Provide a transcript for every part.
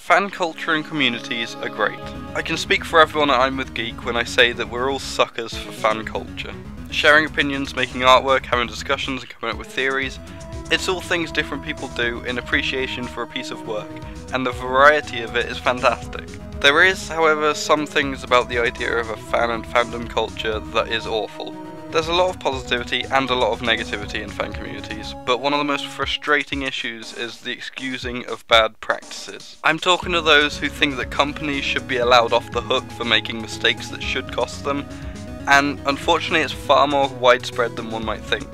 Fan culture and communities are great. I can speak for everyone at I'm with Geek when I say that we're all suckers for fan culture. Sharing opinions, making artwork, having discussions and coming up with theories, it's all things different people do in appreciation for a piece of work, and the variety of it is fantastic. There is, however, some things about the idea of a fan and fandom culture that is awful. There's a lot of positivity and a lot of negativity in fan communities, but one of the most frustrating issues is the excusing of bad practices. I'm talking to those who think that companies should be allowed off the hook for making mistakes that should cost them, and unfortunately it's far more widespread than one might think.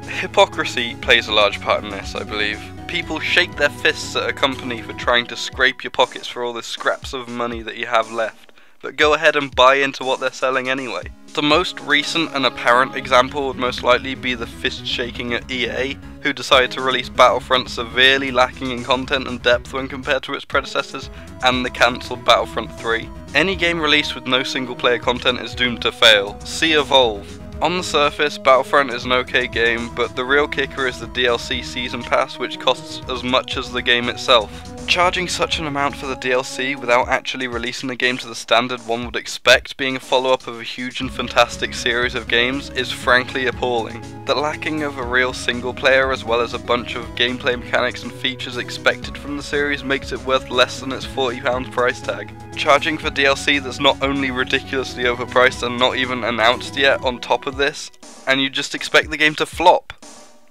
Hypocrisy plays a large part in this, I believe. People shake their fists at a company for trying to scrape your pockets for all the scraps of money that you have left, but go ahead and buy into what they're selling anyway. The most recent and apparent example would most likely be the fist shaking at EA, who decided to release Battlefront severely lacking in content and depth when compared to its predecessors, and the cancelled Battlefront 3. Any game released with no single player content is doomed to fail. See Evolve. On the surface, Battlefront is an okay game, but the real kicker is the DLC Season Pass, which costs as much as the game itself. Charging such an amount for the DLC without actually releasing the game to the standard one would expect, being a follow-up of a huge and fantastic series of games, is frankly appalling. The lacking of a real single player as well as a bunch of gameplay mechanics and features expected from the series makes it worth less than its £40 price tag. Charging for DLC that's not only ridiculously overpriced and not even announced yet on top of this, and you just expect the game to flop.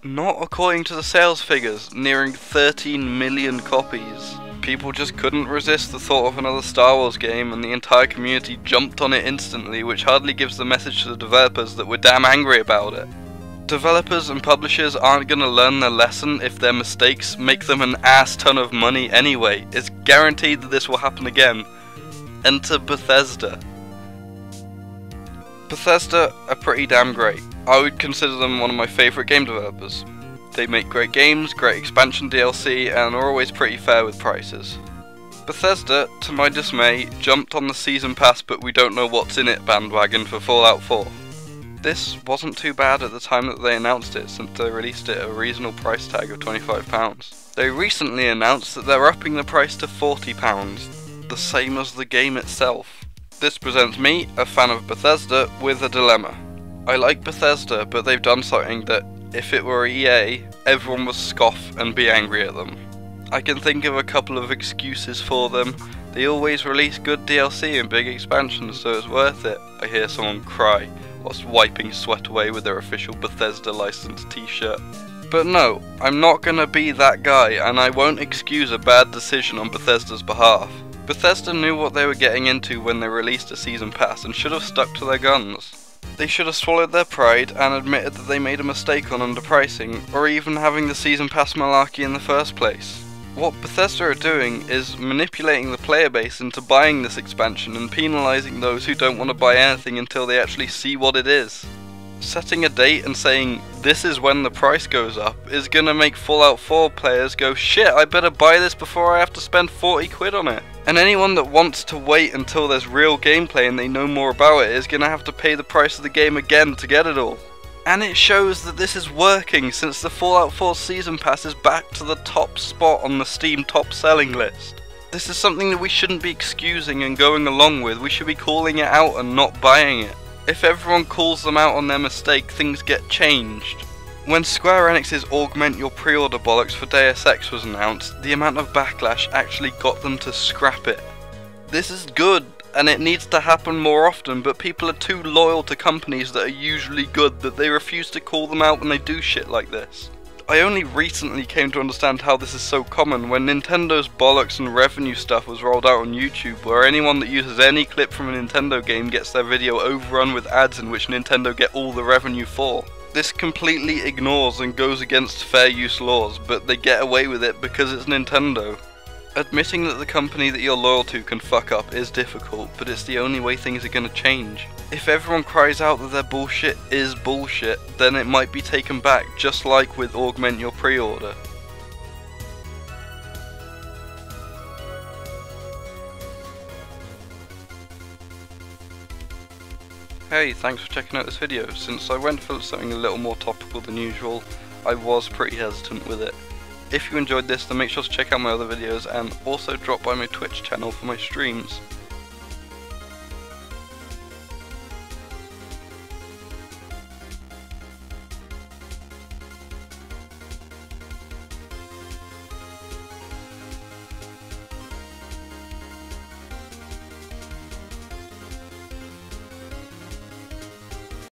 Not according to the sales figures, nearing 13 million copies. People just couldn't resist the thought of another Star Wars game and the entire community jumped on it instantly, which hardly gives the message to the developers that we're damn angry about it. Developers and publishers aren't going to learn their lesson if their mistakes make them an ass ton of money anyway. It's guaranteed that this will happen again. Enter Bethesda. Bethesda are pretty damn great. I would consider them one of my favourite game developers. They make great games, great expansion DLC, and are always pretty fair with prices. Bethesda, to my dismay, jumped on the Season Pass but we don't know what's in it bandwagon for Fallout 4. This wasn't too bad at the time that they announced it, since they released it at a reasonable price tag of £25. They recently announced that they're upping the price to £40, the same as the game itself. This presents me, a fan of Bethesda, with a dilemma. I like Bethesda, but they've done something that, if it were EA, everyone would scoff and be angry at them. I can think of a couple of excuses for them. They always release good DLC and big expansions, so it's worth it. I hear someone cry whilst wiping sweat away with their official Bethesda licensed t-shirt. But no, I'm not gonna be that guy, and I won't excuse a bad decision on Bethesda's behalf. Bethesda knew what they were getting into when they released a Season Pass and should have stuck to their guns. They should have swallowed their pride and admitted that they made a mistake on underpricing, or even having the Season Pass malarkey in the first place. What Bethesda are doing is manipulating the player base into buying this expansion and penalising those who don't want to buy anything until they actually see what it is. Setting a date and saying, this is when the price goes up, is gonna make Fallout 4 players go, shit, I better buy this before I have to spend 40 quid on it. And anyone that wants to wait until there's real gameplay and they know more about it is gonna have to pay the price of the game again to get it all. And it shows that this is working, since the Fallout 4 Season Pass is back to the top spot on the Steam top selling list. This is something that we shouldn't be excusing and going along with, we should be calling it out and not buying it. If everyone calls them out on their mistake, things get changed. When Square Enix's Augment Your Pre-Order bollocks for Deus Ex was announced, the amount of backlash actually got them to scrap it. This is good, and it needs to happen more often, but people are too loyal to companies that are usually good that they refuse to call them out when they do shit like this. I only recently came to understand how this is so common when Nintendo's bollocks and revenue stuff was rolled out on YouTube, where anyone that uses any clip from a Nintendo game gets their video overrun with ads in which Nintendo get all the revenue for. This completely ignores and goes against fair use laws, but they get away with it because it's Nintendo. Admitting that the company that you're loyal to can fuck up is difficult, but it's the only way things are gonna change. If everyone cries out that their bullshit is bullshit, then it might be taken back, just like with Augment Your Pre-Order. Hey, thanks for checking out this video. Since I went for something a little more topical than usual, I was pretty hesitant with it. If you enjoyed this, then make sure to check out my other videos and also drop by my Twitch channel for my streams.